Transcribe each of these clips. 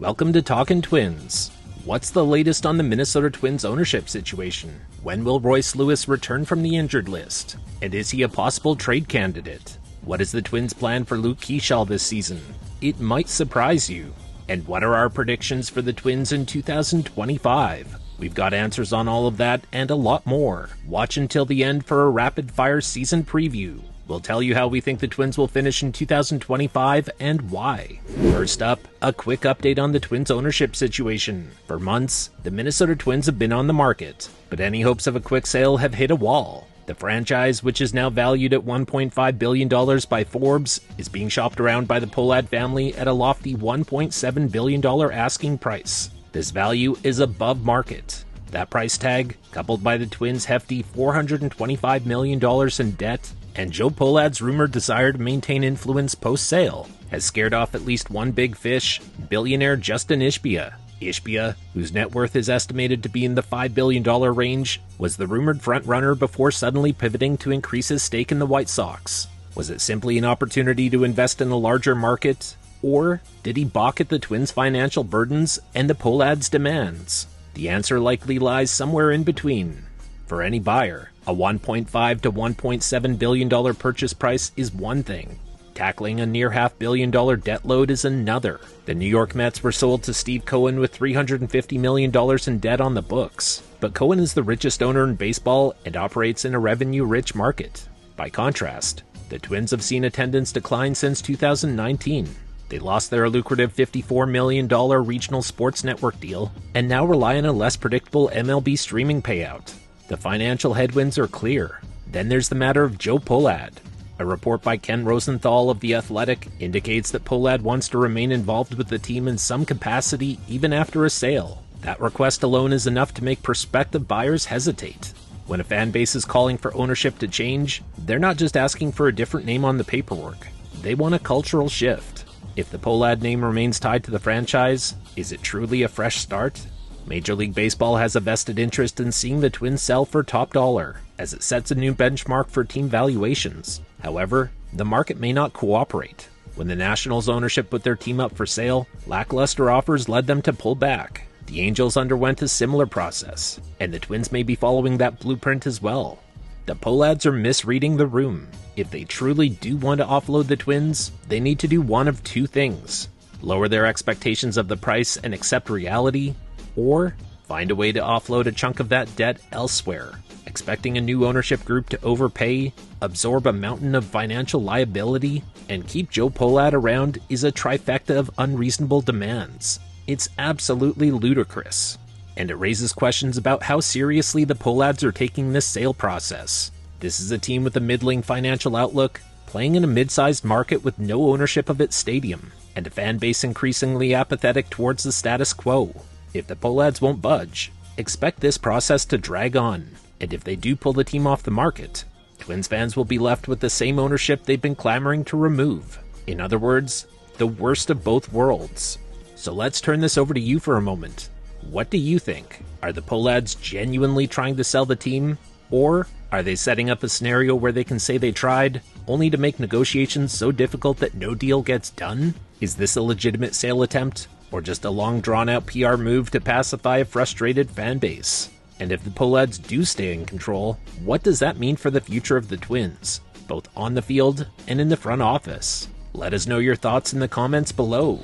Welcome to Talkin' Twins. What's the latest on the Minnesota Twins ownership situation? When will Royce Lewis return from the injured list? And is he a possible trade candidate? What is the Twins' plan for Keaschall this season? It might surprise you. And what are our predictions for the Twins in 2025? We've got answers on all of that and a lot more. Watch until the end for a rapid-fire season preview. We'll tell you how we think the Twins will finish in 2025 and why. First up, a quick update on the Twins' ownership situation. For months, the Minnesota Twins have been on the market, but any hopes of a quick sale have hit a wall. The franchise, which is now valued at $1.5 billion by Forbes, is being shopped around by the Pohlad family at a lofty $1.7 billion asking price. This value is above market. That price tag, coupled by the Twins' hefty $425 million in debt, and Joe Pohlad's rumored desire to maintain influence post-sale, has scared off at least one big fish, billionaire Justin Ishbia. Ishbia, whose net worth is estimated to be in the $5 billion range, was the rumored frontrunner before suddenly pivoting to increase his stake in the White Sox. Was it simply an opportunity to invest in a larger market? Or did he balk at the Twins' financial burdens and the Pohlads' demands? The answer likely lies somewhere in between. For any buyer, a $1.5 to $1.7 billion purchase price is one thing. Tackling a near $500 million debt load is another. The New York Mets were sold to Steve Cohen with $350 million in debt on the books, but Cohen is the richest owner in baseball and operates in a revenue-rich market. By contrast, the Twins have seen attendance decline since 2019. They lost their lucrative $54 million regional sports network deal and now rely on a less predictable MLB streaming payout. The financial headwinds are clear. Then there's the matter of Joe Pohlad. A report by Ken Rosenthal of The Athletic indicates that Pohlad wants to remain involved with the team in some capacity even after a sale. That request alone is enough to make prospective buyers hesitate. When a fan base is calling for ownership to change, they're not just asking for a different name on the paperwork. They want a cultural shift. If the Pohlad name remains tied to the franchise, is it truly a fresh start? Major League Baseball has a vested interest in seeing the Twins sell for top dollar, as it sets a new benchmark for team valuations. However, the market may not cooperate. When the Nationals' ownership put their team up for sale, lackluster offers led them to pull back. The Angels underwent a similar process, and the Twins may be following that blueprint as well. The Pohlads are misreading the room. If they truly do want to offload the Twins, they need to do one of two things: lower their expectations of the price and accept reality, or find a way to offload a chunk of that debt elsewhere. Expecting a new ownership group to overpay, absorb a mountain of financial liability, and keep Joe Pohlad around is a trifecta of unreasonable demands. It's absolutely ludicrous. And it raises questions about how seriously the Pohlads are taking this sale process. This is a team with a middling financial outlook, playing in a mid-sized market with no ownership of its stadium, and a fan base increasingly apathetic towards the status quo. If the Pohlads won't budge, expect this process to drag on, and if they do pull the team off the market, Twins fans will be left with the same ownership they've been clamoring to remove. In other words, the worst of both worlds. So let's turn this over to you for a moment. What do you think? Are the Pohlads genuinely trying to sell the team? Or are they setting up a scenario where they can say they tried, only to make negotiations so difficult that no deal gets done? Is this a legitimate sale attempt, or just a long drawn-out PR move to pacify a frustrated fan base? And if the Pohlads do stay in control, what does that mean for the future of the Twins, both on the field and in the front office? Let us know your thoughts in the comments below.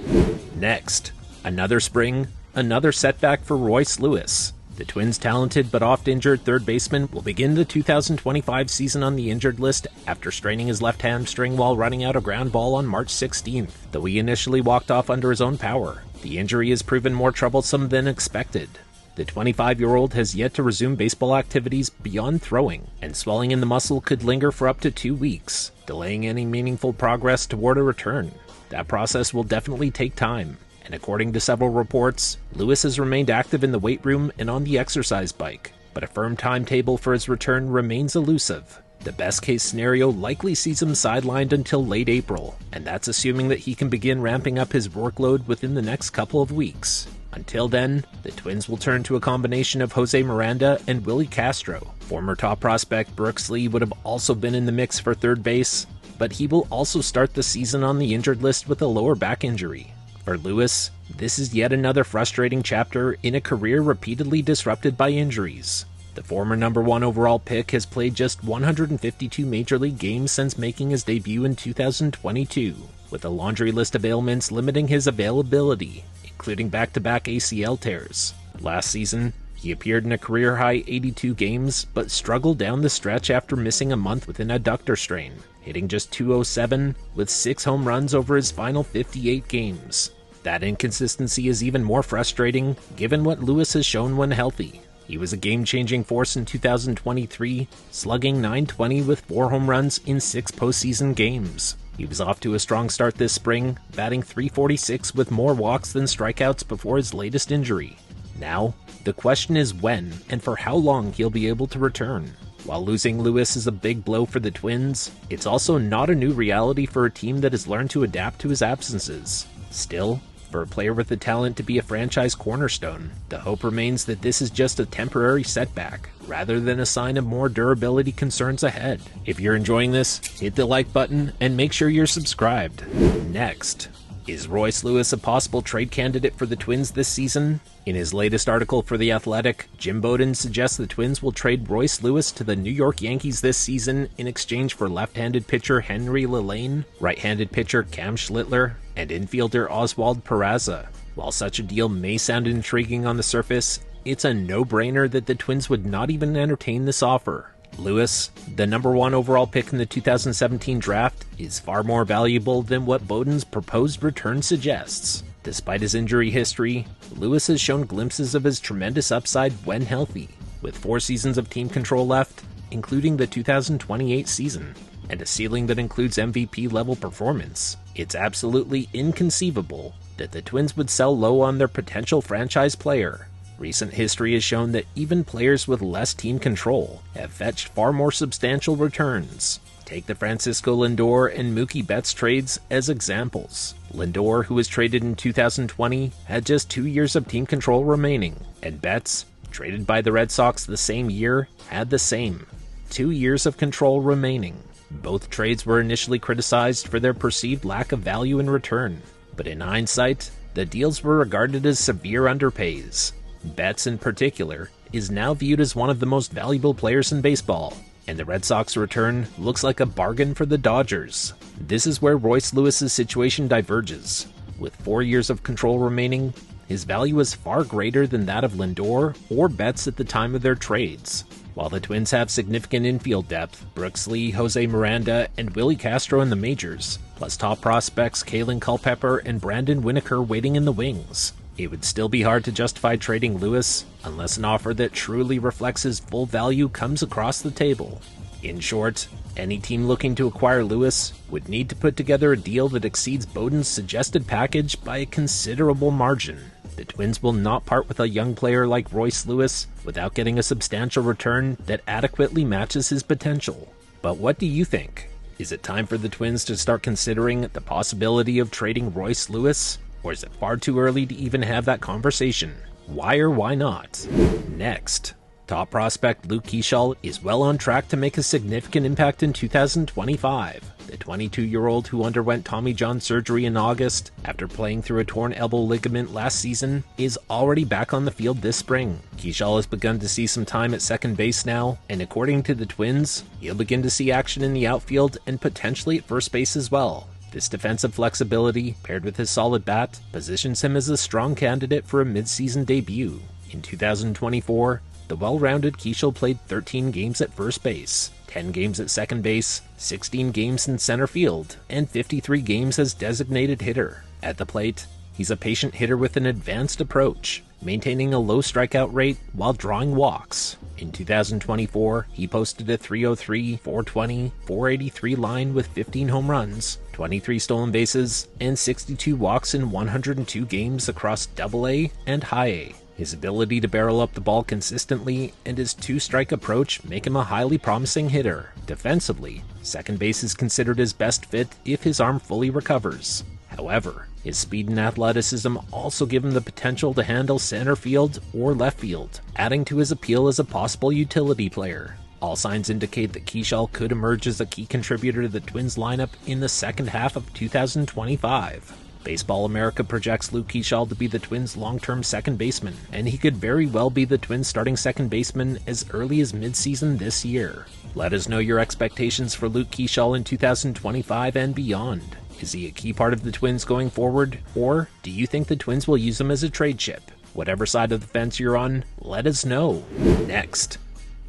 Next, another spring, another setback for Royce Lewis. The Twins' talented but oft-injured third baseman will begin the 2025 season on the injured list after straining his left hamstring while running out a ground ball on March 16th. Though he initially walked off under his own power, the injury has proven more troublesome than expected. The 25-year-old has yet to resume baseball activities beyond throwing, and swelling in the muscle could linger for up to 2 weeks, delaying any meaningful progress toward a return. That process will definitely take time. And according to several reports, Lewis has remained active in the weight room and on the exercise bike, but a firm timetable for his return remains elusive. The best-case scenario likely sees him sidelined until late April, and that's assuming that he can begin ramping up his workload within the next couple of weeks. Until then, the Twins will turn to a combination of Jose Miranda and Willie Castro. Former top prospect Brooks Lee would have also been in the mix for third base, but he will also start the season on the injured list with a lower back injury. For Lewis, this is yet another frustrating chapter in a career repeatedly disrupted by injuries. The former #1 overall pick has played just 152 Major League games since making his debut in 2022, with a laundry list of ailments limiting his availability, including back-to-back ACL tears. Last season, he appeared in a career-high 82 games, but struggled down the stretch after missing a month with an adductor strain, hitting just .207 with 6 home runs over his final 58 games. That inconsistency is even more frustrating given what Lewis has shown when healthy. He was a game-changing force in 2023, slugging .920 with 4 home runs in 6 postseason games. He was off to a strong start this spring, batting .346 with more walks than strikeouts before his latest injury. Now, the question is when and for how long he'll be able to return. While losing Lewis is a big blow for the Twins, it's also not a new reality for a team that has learned to adapt to his absences. Still, for a player with the talent to be a franchise cornerstone, the hope remains that this is just a temporary setback, rather than a sign of more durability concerns ahead. If you're enjoying this, hit the like button and make sure you're subscribed. Next, is Royce Lewis a possible trade candidate for the Twins this season? In his latest article for The Athletic, Jim Bowden suggests the Twins will trade Royce Lewis to the New York Yankees this season in exchange for left-handed pitcher Henry Lillane, right-handed pitcher Cam Schlittler, and infielder Oswald Peraza. While such a deal may sound intriguing on the surface, it's a no-brainer that the Twins would not even entertain this offer. Lewis, the #1 overall pick in the 2017 draft, is far more valuable than what Bowden's proposed return suggests. Despite his injury history, Lewis has shown glimpses of his tremendous upside when healthy, with 4 seasons of team control left, including the 2028 season, and a ceiling that includes MVP-level performance. It's absolutely inconceivable that the Twins would sell low on their potential franchise player. Recent history has shown that even players with less team control have fetched far more substantial returns. Take the Francisco Lindor and Mookie Betts trades as examples. Lindor, who was traded in 2020, had just 2 years of team control remaining, and Betts, traded by the Red Sox the same year, had the same 2 years of control remaining. Both trades were initially criticized for their perceived lack of value in return, but in hindsight, the deals were regarded as severe underpays. Betts, in particular, is now viewed as one of the most valuable players in baseball, and the Red Sox return looks like a bargain for the Dodgers. This is where Royce Lewis's situation diverges. With 4 years of control remaining, his value is far greater than that of Lindor or Betts at the time of their trades. While the Twins have significant infield depth, Brooks Lee, Jose Miranda, and Willie Castro in the majors, plus top prospects Kalen Culpepper and Brandon Winokur waiting in the wings, it would still be hard to justify trading Lewis unless an offer that truly reflects his full value comes across the table. In short, any team looking to acquire Lewis would need to put together a deal that exceeds Bowden's suggested package by a considerable margin. The Twins will not part with a young player like Royce Lewis without getting a substantial return that adequately matches his potential. But what do you think? Is it time for the Twins to start considering the possibility of trading Royce Lewis? Or is it far too early to even have that conversation? Why or why not? Next, top prospect Luke Keaschall is well on track to make a significant impact in 2025. The 22-year-old who underwent Tommy John surgery in August after playing through a torn elbow ligament last season is already back on the field this spring. Keaschall has begun to see some time at second base now, and according to the Twins, he'll begin to see action in the outfield and potentially at first base as well. This defensive flexibility, paired with his solid bat, positions him as a strong candidate for a mid-season debut. In 2024, the well-rounded Keaschall played 13 games at first base, 10 games at second base, 16 games in center field, and 53 games as designated hitter. At the plate, he's a patient hitter with an advanced approach, maintaining a low strikeout rate while drawing walks. In 2024, he posted a .303, .420, .483 line with 15 home runs, 23 stolen bases, and 62 walks in 102 games across AA and High A. His ability to barrel up the ball consistently and his two-strike approach make him a highly promising hitter. Defensively, second base is considered his best fit if his arm fully recovers. However, his speed and athleticism also give him the potential to handle center field or left field, adding to his appeal as a possible utility player. All signs indicate that Keaschall could emerge as a key contributor to the Twins lineup in the second half of 2025. Baseball America projects Luke Keaschall to be the Twins' long-term second baseman, and he could very well be the Twins' starting second baseman as early as mid-season this year. Let us know your expectations for Luke Keaschall in 2025 and beyond. Is he a key part of the Twins going forward, or do you think the Twins will use him as a trade chip? Whatever side of the fence you're on, let us know. Next,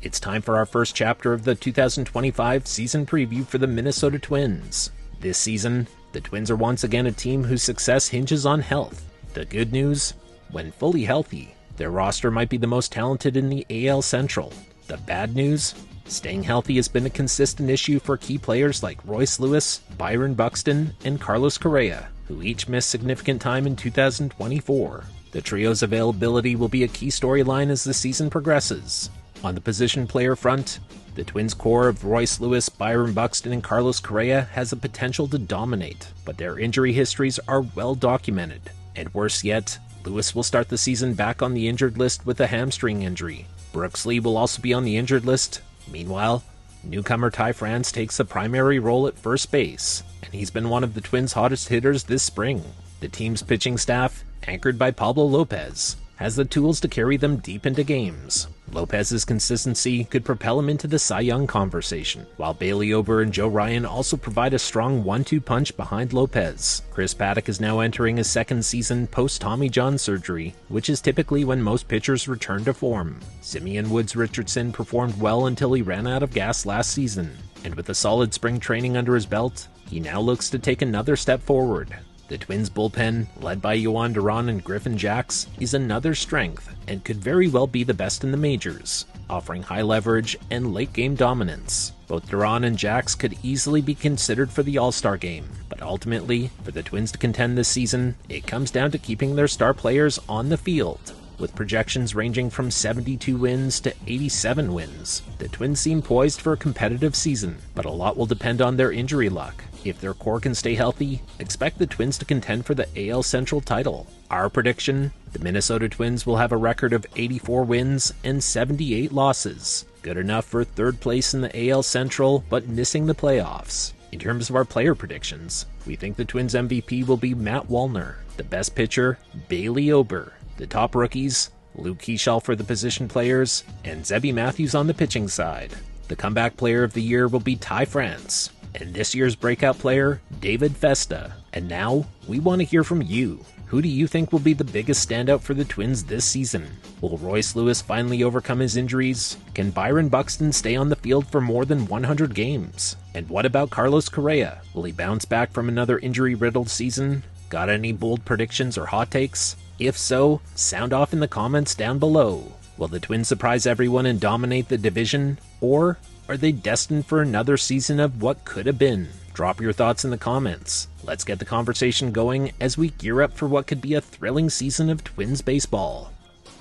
it's time for our first chapter of the 2025 season preview for the Minnesota Twins. This season, the Twins are once again a team whose success hinges on health. The good news? When fully healthy, their roster might be the most talented in the AL Central. The bad news? Staying healthy has been a consistent issue for key players like Royce Lewis, Byron Buxton, and Carlos Correa, who each missed significant time in 2024. The trio's availability will be a key storyline as the season progresses. On the position player front, the Twins' core of Royce Lewis, Byron Buxton, and Carlos Correa has the potential to dominate, but their injury histories are well documented. And worse yet, Lewis will start the season back on the injured list with a hamstring injury. Brooks Lee will also be on the injured list. Meanwhile, newcomer Ty France takes the primary role at first base, and he's been one of the Twins' hottest hitters this spring. The team's pitching staff, anchored by Pablo Lopez, has the tools to carry them deep into games. Lopez's consistency could propel him into the Cy Young conversation, while Bailey Ober and Joe Ryan also provide a strong 1-2 punch behind Lopez. Chris Paddock is now entering his second season post-Tommy John surgery, which is typically when most pitchers return to form. Simeon Woods Richardson performed well until he ran out of gas last season, and with a solid spring training under his belt, he now looks to take another step forward. The Twins' bullpen, led by Yohan Duran and Griffin Jax, is another strength and could very well be the best in the majors, offering high leverage and late-game dominance. Both Duran and Jax could easily be considered for the All-Star game, but ultimately, for the Twins to contend this season, it comes down to keeping their star players on the field. With projections ranging from 72 wins to 87 wins, the Twins seem poised for a competitive season, but a lot will depend on their injury luck. If their core can stay healthy, expect the Twins to contend for the AL Central title. Our prediction? The Minnesota Twins will have a record of 84 wins and 78 losses. Good enough for third place in the AL Central, but missing the playoffs. In terms of our player predictions, we think the Twins MVP will be Matt Wallner, the best pitcher, Bailey Ober, the top rookies, Luke Keaschall for the position players, and Zebby Matthews on the pitching side. The comeback player of the year will be Ty France, and this year's breakout player, David Festa. And now, we want to hear from you. Who do you think will be the biggest standout for the Twins this season? Will Royce Lewis finally overcome his injuries? Can Byron Buxton stay on the field for more than 100 games? And what about Carlos Correa? Will he bounce back from another injury-riddled season? Got any bold predictions or hot takes? If so, sound off in the comments down below. Will the Twins surprise everyone and dominate the division? Or are they destined for another season of what could have been? Drop your thoughts in the comments. Let's get the conversation going as we gear up for what could be a thrilling season of Twins baseball.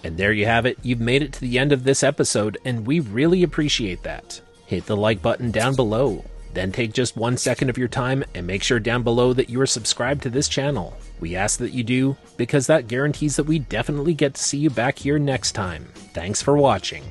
And there you have it. You've made it to the end of this episode, and we really appreciate that. Hit the like button down below. Then take just 1 second of your time and make sure down below that you are subscribed to this channel. We ask that you do, because that guarantees that we definitely get to see you back here next time. Thanks for watching.